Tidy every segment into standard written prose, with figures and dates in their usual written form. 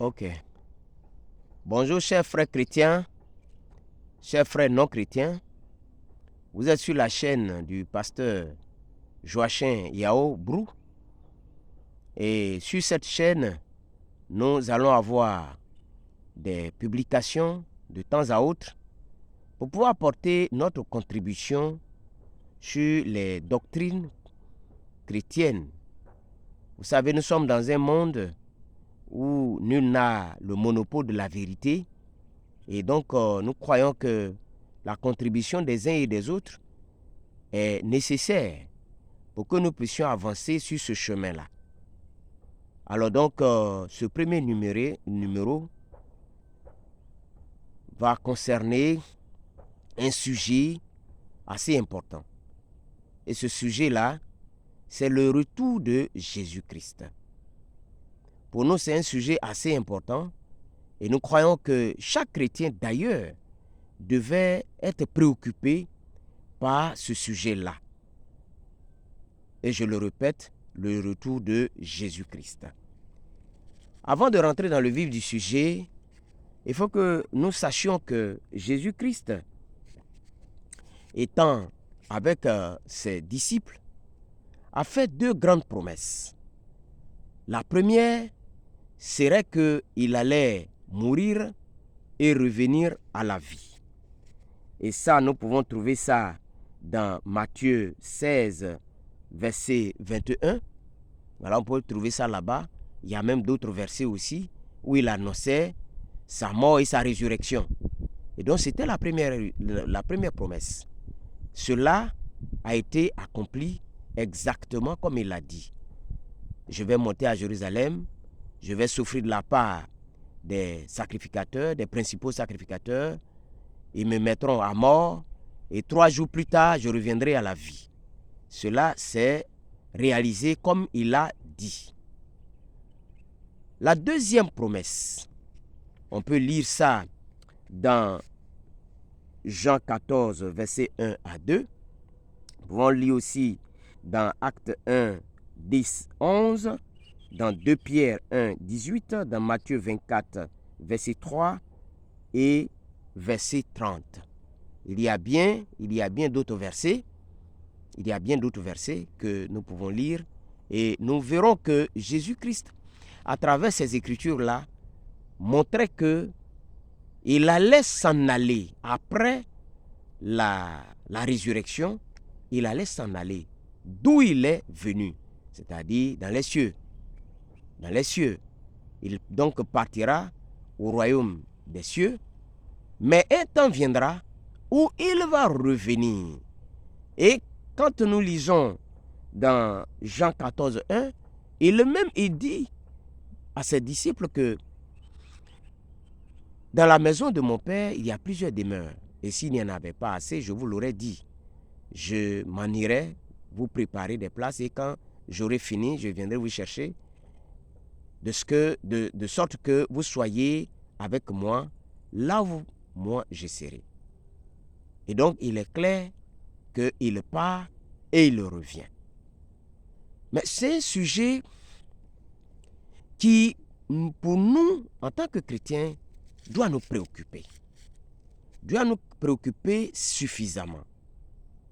Ok. Bonjour, chers frères chrétiens, chers frères non chrétiens. Vous êtes sur la chaîne du pasteur Joachim Yao Brou. Et sur cette chaîne, nous allons avoir des publications de temps à autre pour pouvoir apporter notre contribution sur les doctrines chrétiennes. Vous savez, nous sommes dans un monde où nul n'a le monopole de la vérité. Et donc, nous croyons que la contribution des uns et des autres est nécessaire pour que nous puissions avancer sur ce chemin-là. Alors donc, ce premier numéro va concerner un sujet assez important. Et ce sujet-là, c'est le retour de Jésus-Christ. Pour nous, c'est un sujet assez important et nous croyons que chaque chrétien, d'ailleurs, devait être préoccupé par ce sujet-là. Et je le répète, le retour de Jésus-Christ. Avant de rentrer dans le vif du sujet, il faut que nous sachions que Jésus-Christ, étant avec ses disciples, a fait deux grandes promesses. La première serait qu'il allait mourir et revenir à la vie. Et ça, nous pouvons trouver ça dans Matthieu 16, verset 21. Voilà, on peut trouver ça là-bas. Il y a même d'autres versets aussi où il annonçait sa mort et sa résurrection. Et donc, c'était la première promesse. Cela a été accompli exactement comme il l'a dit. Je vais monter à Jérusalem, je vais souffrir de la part des sacrificateurs, des principaux sacrificateurs. Ils me mettront à mort et 3 jours plus tard, je reviendrai à la vie. Cela s'est réalisé comme il a dit. La deuxième promesse, on peut lire ça dans Jean 14, verset 1 à 2. Nous pouvons lire aussi dans Acte 1, 10, 11, dans 2 Pierre 1, 18, dans Matthieu 24, verset 3 et verset 30. Il y a bien d'autres versets. Il y a bien d'autres versets que nous pouvons lire et nous verrons que Jésus-Christ, à travers ces écritures-là, montrait qu'il allait s'en aller après la résurrection. Il allait s'en aller d'où il est venu, c'est-à-dire dans les cieux. Dans les cieux. Il donc partira au royaume des cieux, mais un temps viendra où il va revenir. Et quand nous lisons dans Jean 14, 1, il dit à ses disciples que dans la maison de mon Père, il y a plusieurs demeures. Et s'il n'y en avait pas assez, je vous l'aurais dit. Je m'en irai vous préparer des places et quand j'aurai fini, je viendrai vous chercher de sorte que vous soyez avec moi là où moi je serai. Et donc, il est clair qu'il part et il revient. Mais c'est un sujet qui, pour nous, en tant que chrétiens, doit nous préoccuper. Doit nous préoccuper suffisamment.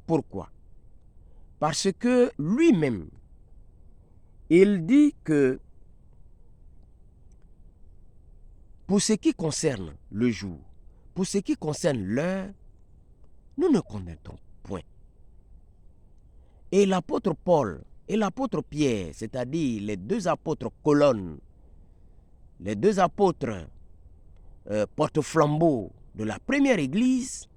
Pourquoi? Parce que lui-même, il dit que pour ce qui concerne le jour, pour ce qui concerne l'heure, nous ne connaissons point. Et l'apôtre Paul et l'apôtre Pierre, c'est-à-dire les deux apôtres colonnes, les deux apôtres porte-flambeaux de la première église,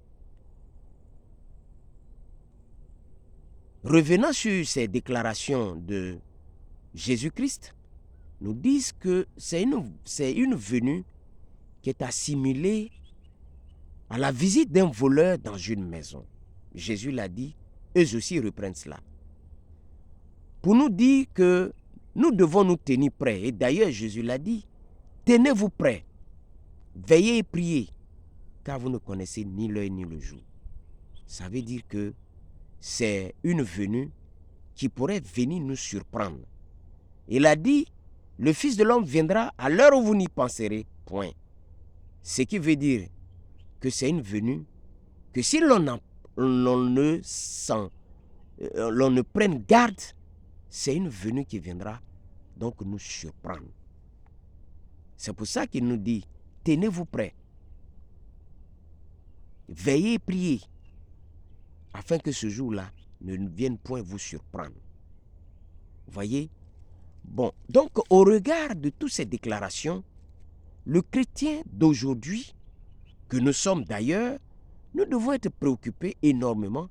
revenant sur ces déclarations de Jésus-Christ, nous disent que c'est une venue qui est assimilée à la visite d'un voleur dans une maison. Jésus l'a dit, eux aussi reprennent cela. Pour nous dire que nous devons nous tenir prêts. Et d'ailleurs, Jésus l'a dit, tenez-vous prêts, veillez et priez, car vous ne connaissez ni l'heure ni le jour. Ça veut dire que c'est une venue qui pourrait venir nous surprendre. Il a dit le Fils de l'homme viendra à l'heure où vous n'y penserez point. Ce qui veut dire que c'est une venue que si l'on ne prenne garde, c'est une venue qui viendra donc nous surprendre. C'est pour ça qu'il nous dit, tenez-vous prêts, veillez et priez, afin que ce jour-là ne vienne point vous surprendre. Vous voyez? Bon, donc au regard de toutes ces déclarations, le chrétien d'aujourd'hui, que nous sommes d'ailleurs, nous devons être préoccupés énormément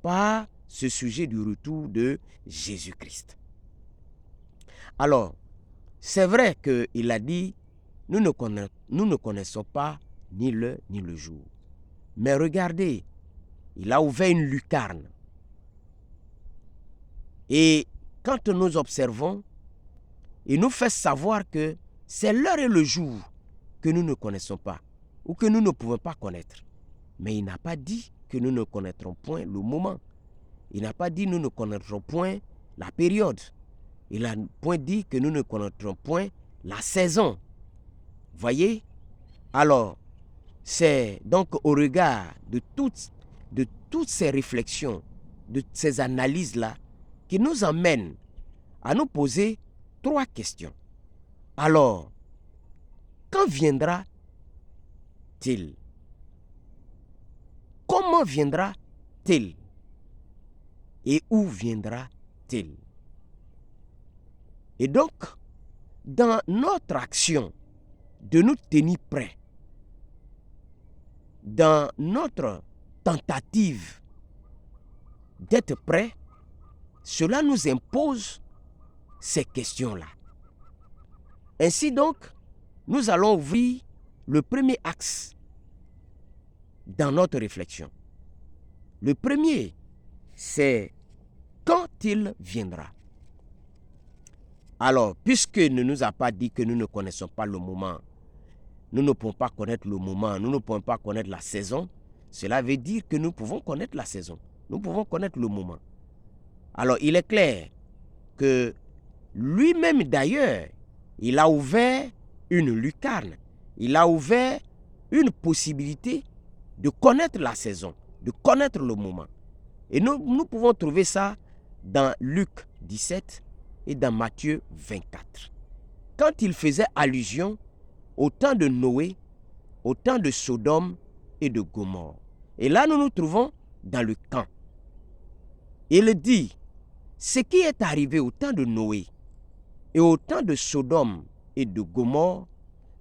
par ce sujet du retour de Jésus-Christ. Alors, c'est vrai qu'il a dit, nous ne connaissons pas ni l'heure ni le jour. Mais regardez, il a ouvert une lucarne. Et quand nous observons, il nous fait savoir que c'est l'heure et le jour que nous ne connaissons pas ou que nous ne pouvons pas connaître. Mais il n'a pas dit que nous ne connaîtrons point le moment. Il n'a pas dit que nous ne connaîtrons point la période. Il n'a point dit que nous ne connaîtrons point la saison. Voyez? Alors, c'est donc au regard de toutes ces réflexions, de ces analyses-là, qui nous amènent à nous poser 3 questions. Alors, quand viendra-t-il? Comment viendra-t-il? Et où viendra-t-il? Et donc, dans notre action de nous tenir prêts, dans notre tentative d'être prêts, cela nous impose ces questions-là. Ainsi donc, nous allons ouvrir le premier axe dans notre réflexion. Le premier, c'est quand il viendra. Alors, puisqu'il ne nous a pas dit que nous ne connaissons pas le moment, nous ne pouvons pas connaître le moment, nous ne pouvons pas connaître la saison, cela veut dire que nous pouvons connaître la saison, nous pouvons connaître le moment. Alors, il est clair que lui-même d'ailleurs, il a ouvert une lucarne, il a ouvert une possibilité de connaître la saison, de connaître le moment. Et nous pouvons trouver ça dans Luc 17 et dans Matthieu 24. Quand il faisait allusion au temps de Noé, au temps de Sodome et de Gomorrhe. Et là, nous nous trouvons dans le camp. Il dit, ce qui est arrivé au temps de Noé et au temps de Sodome et de Gomorrhe,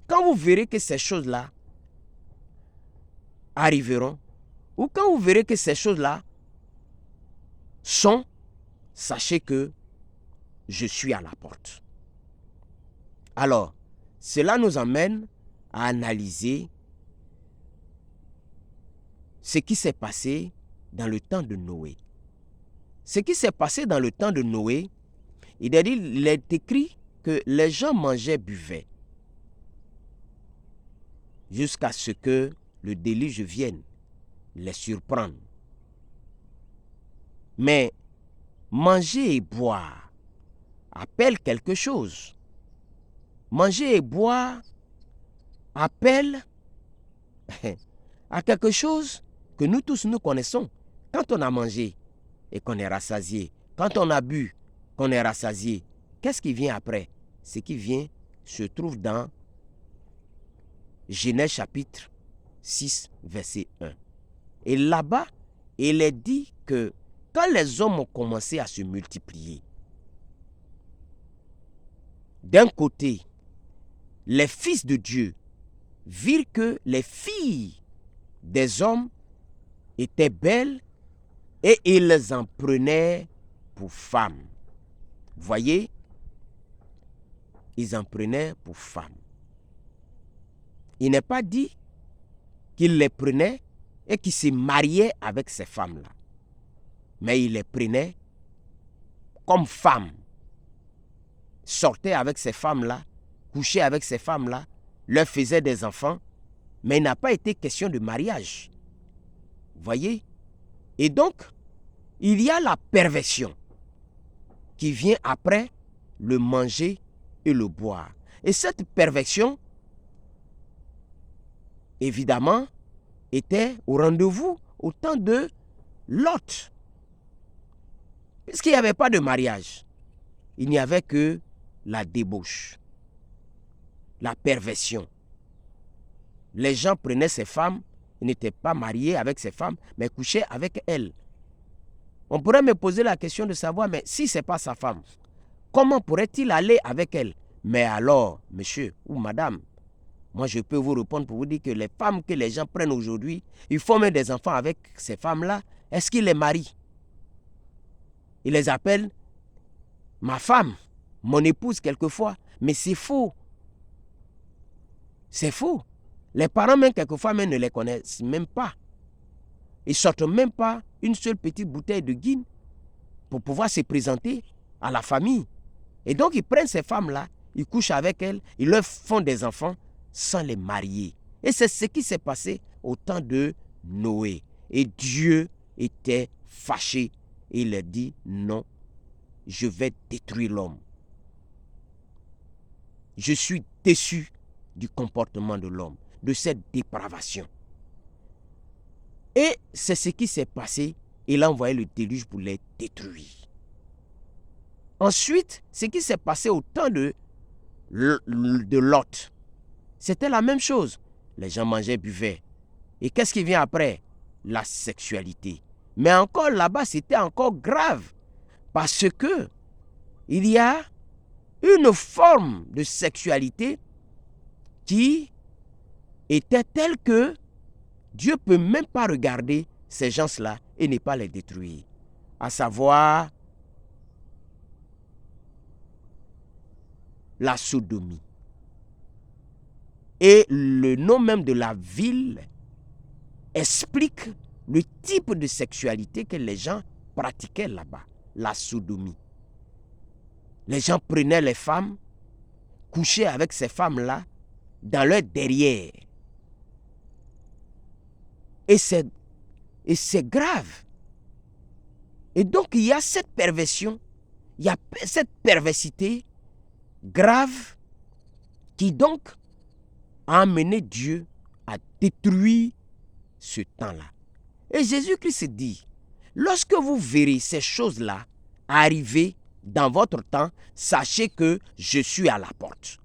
quand vous verrez que ces choses-là arriveront, ou quand vous verrez que ces choses-là sont, sachez que je suis à la porte. Alors, cela nous amène à analyser ce qui s'est passé dans le temps de Noé. Ce qui s'est passé dans le temps de Noé, il est écrit que les gens mangeaient, buvaient, jusqu'à ce que le déluge vienne les surprendre. Mais manger et boire appelle quelque chose. Manger et boire appelle à quelque chose que nous tous nous connaissons. Quand on a mangé et qu'on est rassasié, quand on a bu, qu'on est rassasié, qu'est-ce qui vient après? Ce qui vient se trouve dans Genèse chapitre 6, verset 1. Et là-bas, il est dit que quand les hommes ont commencé à se multiplier, d'un côté, les fils de Dieu virent que les filles des hommes étaient belles et ils les en prenaient pour femmes. Voyez, ils en prenaient pour femmes. Il n'est pas dit qu'ils les prenaient et qu'ils se mariaient avec ces femmes-là. Mais ils les prenaient comme femmes. Sortaient avec ces femmes-là, couchaient avec ces femmes-là, leur faisaient des enfants. Mais il n'a pas été question de mariage. Voyez? Et donc, il y a la perversion qui vient après le manger et le boire. Et cette perversion, évidemment, était au rendez-vous au temps de Lot. Puisqu'il n'y avait pas de mariage, il n'y avait que la débauche, la perversion. Les gens prenaient ces femmes, ils n'étaient pas mariés avec ces femmes, mais couchaient avec elles. On pourrait me poser la question de savoir, mais si ce n'est pas sa femme, comment pourrait-il aller avec elle? Mais alors, monsieur ou madame, moi je peux vous répondre pour vous dire que les femmes que les gens prennent aujourd'hui, ils font même des enfants avec ces femmes-là. Est-ce qu'ils les marient? Ils les appellent ma femme, mon épouse quelquefois, mais c'est faux. C'est faux. Les parents même quelquefois même ne les connaissent même pas. Ils ne sortent même pas une seule petite bouteille de guine pour pouvoir se présenter à la famille. Et donc ils prennent ces femmes-là, ils couchent avec elles, ils leur font des enfants sans les marier. Et c'est ce qui s'est passé au temps de Noé. Et Dieu était fâché. Et il a dit non, je vais détruire l'homme. Je suis déçu du comportement de l'homme, de cette dépravation. Et c'est ce qui s'est passé. Il a envoyé le déluge pour les détruire. Ensuite, ce qui s'est passé au temps de Lot, c'était la même chose. Les gens mangeaient, buvaient. Et qu'est-ce qui vient après? La sexualité. Mais encore là-bas, c'était encore grave. Parce que il y a une forme de sexualité qui était telle que Dieu ne peut même pas regarder ces gens-là et ne pas les détruire. À savoir la sodomie. Et le nom même de la ville explique le type de sexualité que les gens pratiquaient là-bas, la sodomie. Les gens prenaient les femmes, couchaient avec ces femmes-là dans leur derrière. Et c'est grave. Et donc il y a cette perversion, il y a cette perversité grave qui donc a amené Dieu à détruire ce temps-là. Et Jésus-Christ dit, lorsque vous verrez ces choses-là arriver dans votre temps, sachez que je suis à la porte.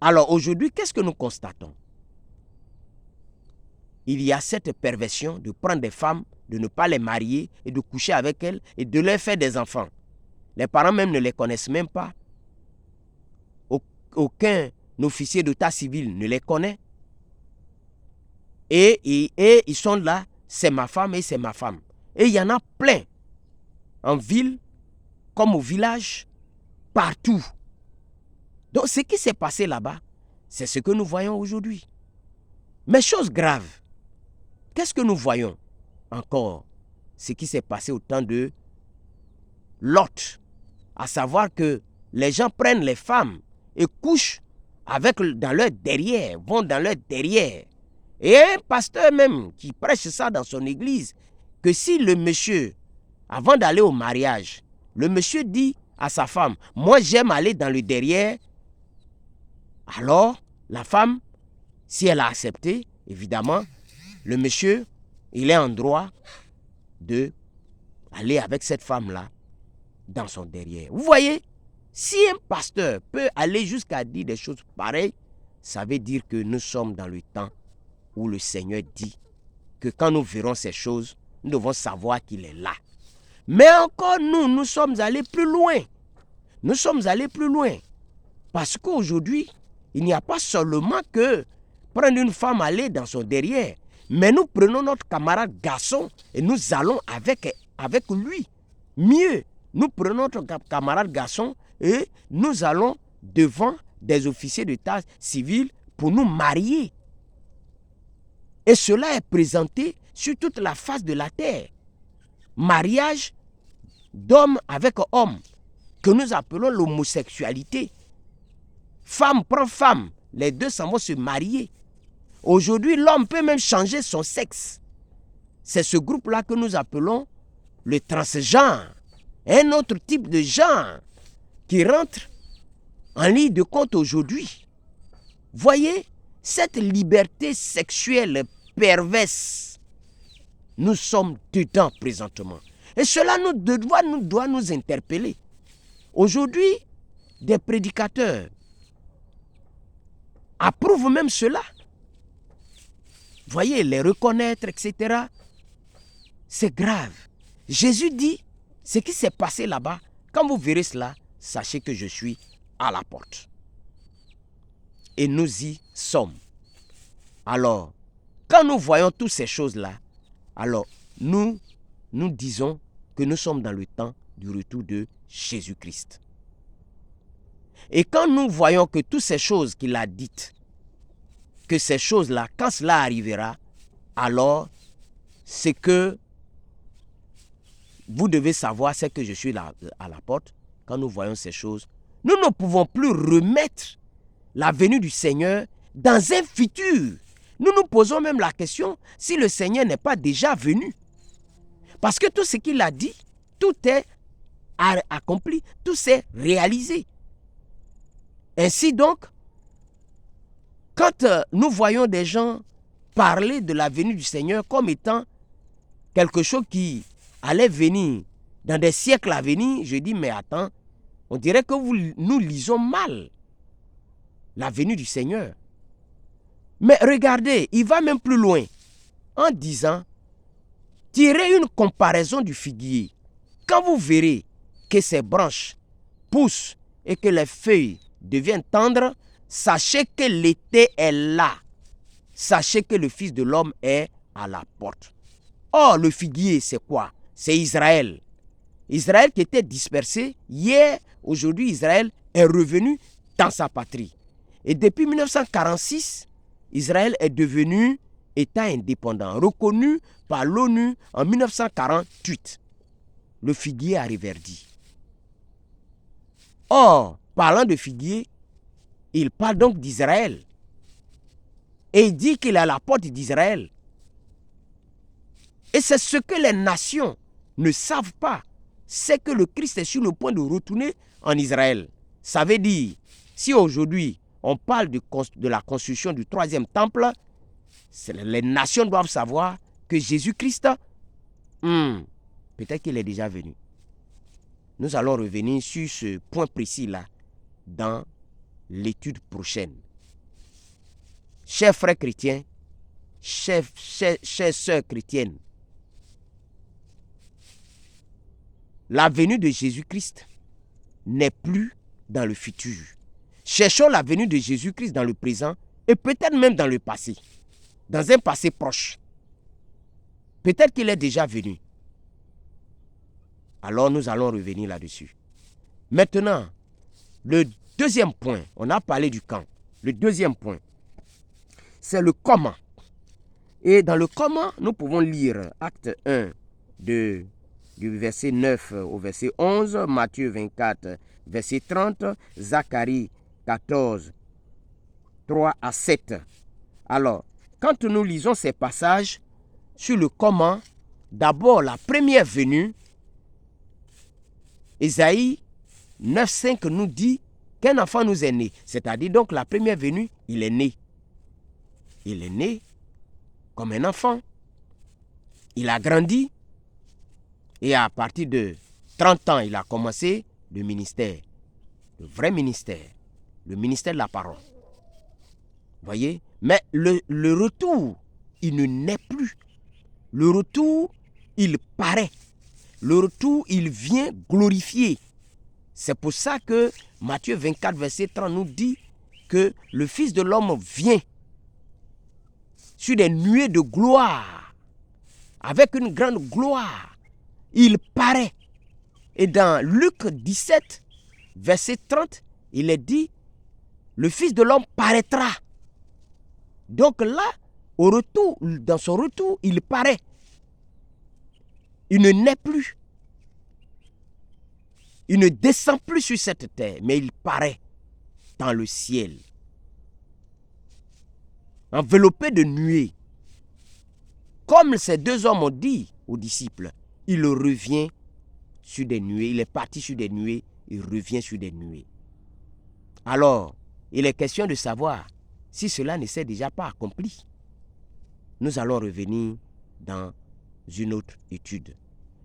Alors aujourd'hui, qu'est-ce que nous constatons? Il y a cette perversion de prendre des femmes, de ne pas les marier et de coucher avec elles et de leur faire des enfants. Les parents même ne les connaissent même pas. Aucun officier d'état civil ne les connaît. Et ils sont là, c'est ma femme et c'est ma femme. Et il y en a plein, en ville, comme au village, partout. Donc ce qui s'est passé là-bas, c'est ce que nous voyons aujourd'hui. Mais chose grave, qu'est-ce que nous voyons encore? Ce qui s'est passé au temps de Lot. À savoir que les gens prennent les femmes et couchent dans leur derrière, vont dans leur derrière. Et un pasteur même qui prêche ça dans son église, que si le monsieur, avant d'aller au mariage, le monsieur dit à sa femme, moi j'aime aller dans le derrière, alors la femme, si elle a accepté, évidemment, le monsieur, il est en droit d'aller avec cette femme-là dans son derrière. Vous voyez, si un pasteur peut aller jusqu'à dire des choses pareilles, ça veut dire que nous sommes dans le temps où le Seigneur dit que quand nous verrons ces choses, nous devons savoir qu'il est là. Mais encore nous sommes allés plus loin. Nous sommes allés plus loin. Parce qu'aujourd'hui, il n'y a pas seulement que prendre une femme aller dans son derrière, mais nous prenons notre camarade garçon et nous allons avec lui. Mieux, nous prenons notre camarade garçon et nous allons devant des officiers d'état civil pour nous marier. Et cela est présenté sur toute la face de la terre. Mariage d'homme avec homme, que nous appelons l'homosexualité. Femme prend femme, les deux s'en vont se marier. Aujourd'hui, l'homme peut même changer son sexe. C'est ce groupe-là que nous appelons le transgenre. Un autre type de genre qui rentrent en ligne de compte aujourd'hui. Voyez, cette liberté sexuelle perverse, nous sommes dedans présentement. Et cela doit nous interpeller. Aujourd'hui, des prédicateurs approuvent même cela. Voyez, les reconnaître, etc. C'est grave. Jésus dit, ce qui s'est passé là-bas, quand vous verrez cela, sachez que je suis à la porte. Et nous y sommes. Alors, quand nous voyons toutes ces choses-là, alors nous disons que nous sommes dans le temps du retour de Jésus-Christ. Et quand nous voyons que toutes ces choses qu'il a dites, que ces choses-là, quand cela arrivera, alors ce que vous devez savoir, c'est que je suis là à la porte. Quand nous voyons ces choses, nous ne pouvons plus remettre la venue du Seigneur dans un futur. Nous nous posons même la question si le Seigneur n'est pas déjà venu. Parce que tout ce qu'il a dit, tout est accompli, tout s'est réalisé. Ainsi donc, quand nous voyons des gens parler de la venue du Seigneur comme étant quelque chose qui allait venir dans des siècles à venir, je dis mais attends, on dirait que nous lisons mal la venue du Seigneur. Mais regardez, il va même plus loin en disant, tirez une comparaison du figuier. Quand vous verrez que ses branches poussent et que les feuilles deviennent tendres, sachez que l'été est là. Sachez que le Fils de l'homme est à la porte. Or, le figuier, c'est quoi? C'est Israël. Israël qui était dispersé. Hier, aujourd'hui, Israël est revenu dans sa patrie. Et depuis 1946, Israël est devenu État indépendant, reconnu par l'ONU en 1948. Le figuier a reverdi. Or, parlant de figuier, il parle donc d'Israël. Et il dit qu'il est à la porte d'Israël. Et c'est ce que les nations ne savent pas. C'est que le Christ est sur le point de retourner en Israël. Ça veut dire, si aujourd'hui on parle de la construction du troisième temple, les nations doivent savoir que Jésus-Christ, peut-être qu'il est déjà venu. Nous allons revenir sur ce point précis-là dans l'étude prochaine. Chers frères chrétiens, chères sœurs chrétiennes, la venue de Jésus-Christ n'est plus dans le futur. Cherchons la venue de Jésus-Christ dans le présent et peut-être même dans le passé, dans un passé proche. Peut-être qu'il est déjà venu. Alors nous allons revenir là-dessus. Maintenant, le deuxième point, on a parlé du quand. Le deuxième point, c'est le comment. Et dans le comment, nous pouvons lire Acte 1 du verset 9 au verset 11, Matthieu 24, verset 30, Zacharie 14, 3 à 7. Alors, quand nous lisons ces passages sur le comment, d'abord la première venue, Ésaïe 9,5 nous dit qu'un enfant nous est né. C'est-à-dire donc la première venue, il est né. Il est né comme un enfant. Il a grandi. Et à partir de 30 ans, il a commencé le ministère. Le vrai ministère. Le ministère de la parole. Voyez? Mais le retour, il ne naît plus. Le retour, il paraît. Le retour, il vient glorifié. C'est pour ça que Matthieu 24, verset 30 nous dit que le Fils de l'homme vient sur des nuées de gloire, avec une grande gloire. Il paraît. Et dans Luc 17, verset 30, il est dit, le Fils de l'homme paraîtra. Donc là, au retour, dans son retour, il paraît. Il ne naît plus. Il ne descend plus sur cette terre, mais il paraît dans le ciel. Enveloppé de nuées. Comme ces deux hommes ont dit aux disciples, il revient sur des nuées, il est parti sur des nuées il revient sur des nuées. Alors, il est question de savoir si cela ne s'est déjà pas accompli. Nous allons revenir dans une autre étude.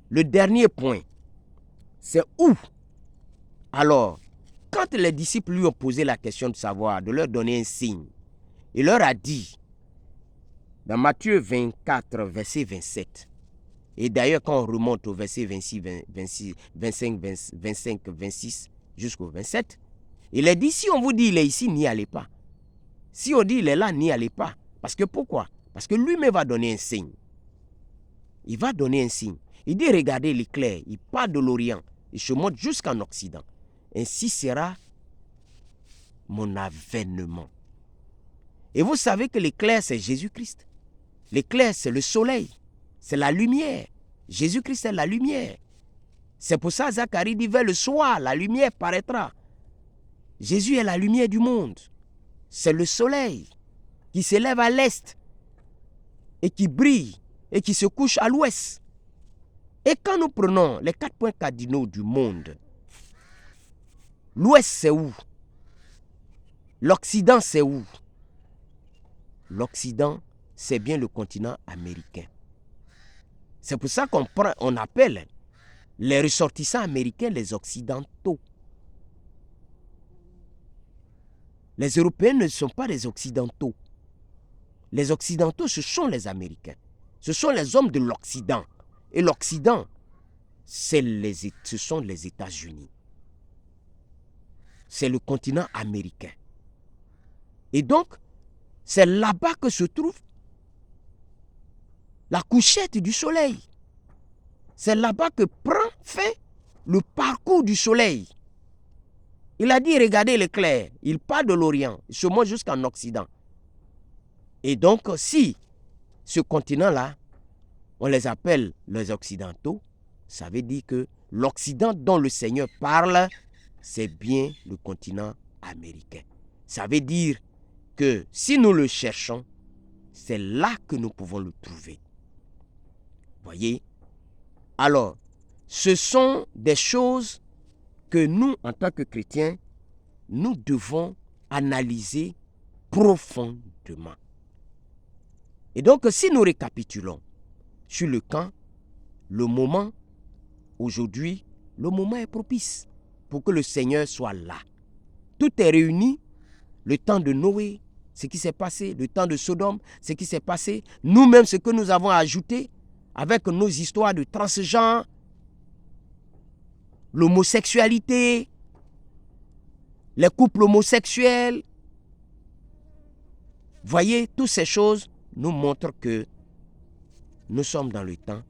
Le dernier point, c'est où? Alors, quand les disciples lui ont posé la question de savoir, de leur donner un signe, il leur a dit, dans Matthieu 24, verset 27, et d'ailleurs quand on remonte au verset 26, 26, 25, 25, 26 jusqu'au 27, il a dit, si on vous dit il est ici, n'y allez pas. Si on dit il est là, n'y allez pas. Parce que pourquoi? Parce que lui-même va donner un signe. Il va donner un signe. Il dit, regardez l'éclair, il part de l'Orient, il se monte jusqu'en Occident. Ainsi sera mon avènement. Et vous savez que l'éclair, c'est Jésus-Christ. L'éclair, c'est le soleil. C'est la lumière. Jésus-Christ est la lumière. C'est pour ça que Zacharie dit, vers le soir, la lumière paraîtra. Jésus est la lumière du monde. C'est le soleil qui s'élève à l'est et qui brille et qui se couche à l'ouest. Et quand nous prenons les 4 points cardinaux du monde, l'ouest c'est où? L'Occident c'est où? L'Occident c'est bien le continent américain. C'est pour ça qu'on appelle les ressortissants américains les Occidentaux. Les Européens ne sont pas des Occidentaux. Les Occidentaux, ce sont les Américains. Ce sont les hommes de l'Occident. Et l'Occident, ce sont les États-Unis. C'est le continent américain. Et donc, c'est là-bas que se trouve la couchette du soleil. C'est là-bas que prend fin le parcours du soleil. Il a dit, regardez l'éclair, il part de l'Orient, il se monte jusqu'en Occident. Et donc, si ce continent-là, on les appelle les Occidentaux, ça veut dire que l'Occident dont le Seigneur parle, c'est bien le continent américain. Ça veut dire que si nous le cherchons, c'est là que nous pouvons le trouver. Voyez? Alors, ce sont des choses que nous, en tant que chrétiens, nous devons analyser profondément. Et donc, si nous récapitulons sur le camp, le moment, aujourd'hui, le moment est propice pour que le Seigneur soit là. Tout est réuni, le temps de Noé, ce qui s'est passé, le temps de Sodome, ce qui s'est passé, nous-mêmes, ce que nous avons ajouté avec nos histoires de transgenres, l'homosexualité, les couples homosexuels. Voyez, toutes ces choses nous montrent que nous sommes dans le temps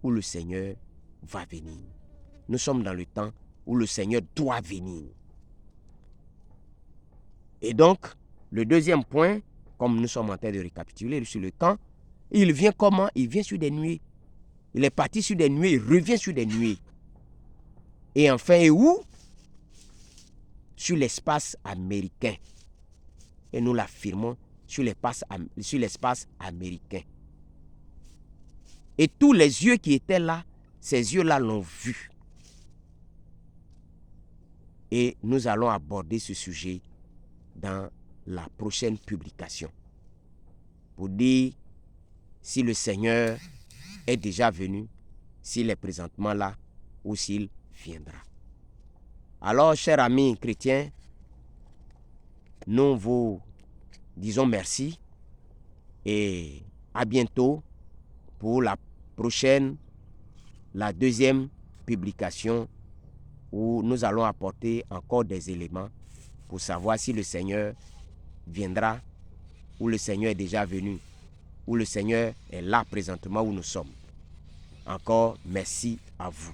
où le Seigneur va venir. Nous sommes dans le temps où le Seigneur doit venir. Et donc, le deuxième point, comme nous sommes en train de récapituler sur le camp, il vient comment? Il vient sur des nuées. Il est parti sur des nuées, il revient sur des nuées. Et enfin, et où? Sur l'espace américain. Et nous l'affirmons sur l'espace américain. Et tous les yeux qui étaient là, ces yeux-là l'ont vu. Et nous allons aborder ce sujet dans la prochaine publication. Pour dire si le Seigneur est déjà venu, s'il est présentement là ou s'il viendra. Alors, chers amis chrétiens, nous vous disons merci et à bientôt pour la deuxième publication où nous allons apporter encore des éléments pour savoir si le Seigneur viendra ou le Seigneur est déjà venu ou le Seigneur est là présentement où nous sommes. Encore merci à vous.